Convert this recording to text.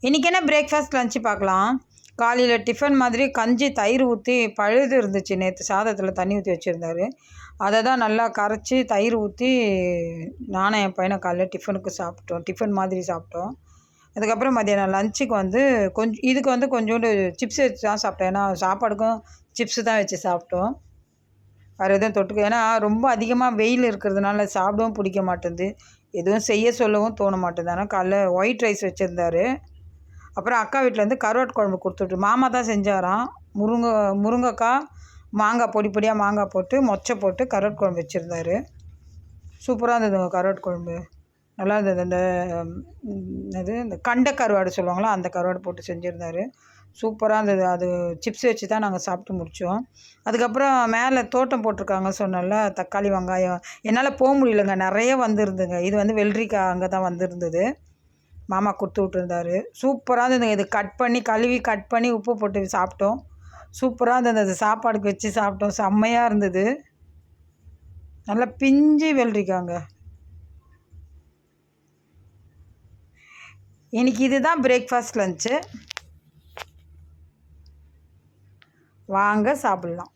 இன்றைக்கி என்ன breakfast lunch பார்க்கலாம். காலையில் டிஃபன் மாதிரி கஞ்சி தயிர் ஊற்றி பழுது இருந்துச்சு. நேற்று சாதத்தில் தண்ணி ஊற்றி வச்சுருந்தாரு. அதை தான் நல்லா கரைச்சி தயிர் ஊற்றி நானும் என் பையனை காலைல டிஃபனுக்கு சாப்பிட்டோம். டிஃபன் மாதிரி சாப்பிட்டோம். அதுக்கப்புறம் மதியானம் லஞ்சுக்கு வந்து இதுக்கு வந்து கொஞ்சோண்டு சிப்ஸ் வச்சு தான் சாப்பிட்டேன். ஏன்னா சாப்பாடுக்கும் சிப்ஸு தான் வச்சு சாப்பிட்டோம். வேறு எதுவும் தொட்டுக்க. ஏன்னா ரொம்ப அதிகமாக வெயில் இருக்கிறதுனால சாப்பிடவும் பிடிக்க மாட்டேங்குது. எதுவும் செய்ய சொல்லவும் தோண மாட்டேங்குது. ஆனால் காலைல ஒயிட் ரைஸ் வச்சுருந்தாரு. அப்புறம் அக்கா வீட்டிலேருந்து கருவாட்டு குழம்பு கொடுத்துட்டு மாமா தான் செஞ்சாராம். முருங்கைக்காய் மாங்காய் பொடி பொடியாக மாங்காய் போட்டு மொச்சை போட்டு கருவாட்டு குழம்பு வச்சுருந்தாரு. சூப்பராக இருந்ததுங்க கருவாட்டு குழம்பு. நல்லா இருந்தது. இந்த கண்டை கருவாடு சொல்லுவாங்களா, அந்த கருவாடு போட்டு செஞ்சுருந்தாரு. சூப்பராக இருந்தது. அது சிப்ஸ் வச்சு தான் நாங்கள் சாப்பிட்டு முடித்தோம். அதுக்கப்புறம் மேலே தோட்டம் போட்டிருக்காங்க சொன்னல, தக்காளி வெங்காயம். என்னால் போக முடியலங்க, நிறைய வந்துருந்துங்க. இது வந்து வெள்ளரிக்காய் அங்கே தான் வந்திருந்தது. மாமா கொடுத்து விட்டுருந்தாரு. சூப்பராக இருந்ததுங்க. இது கழுவி கட் பண்ணி உப்பு போட்டு சாப்பிட்டோம். சூப்பராக இருந்தது. அது சாப்பாடுக்கு வச்சு சாப்பிட்டோம். செம்மையாக இருந்தது. நல்லா பிஞ்சு வெள்ளரிக்காங்க. இன்றைக்கி இதுதான் பிரேக்ஃபாஸ்ட் லஞ்சு. வாங்க சாப்பிட்லாம்.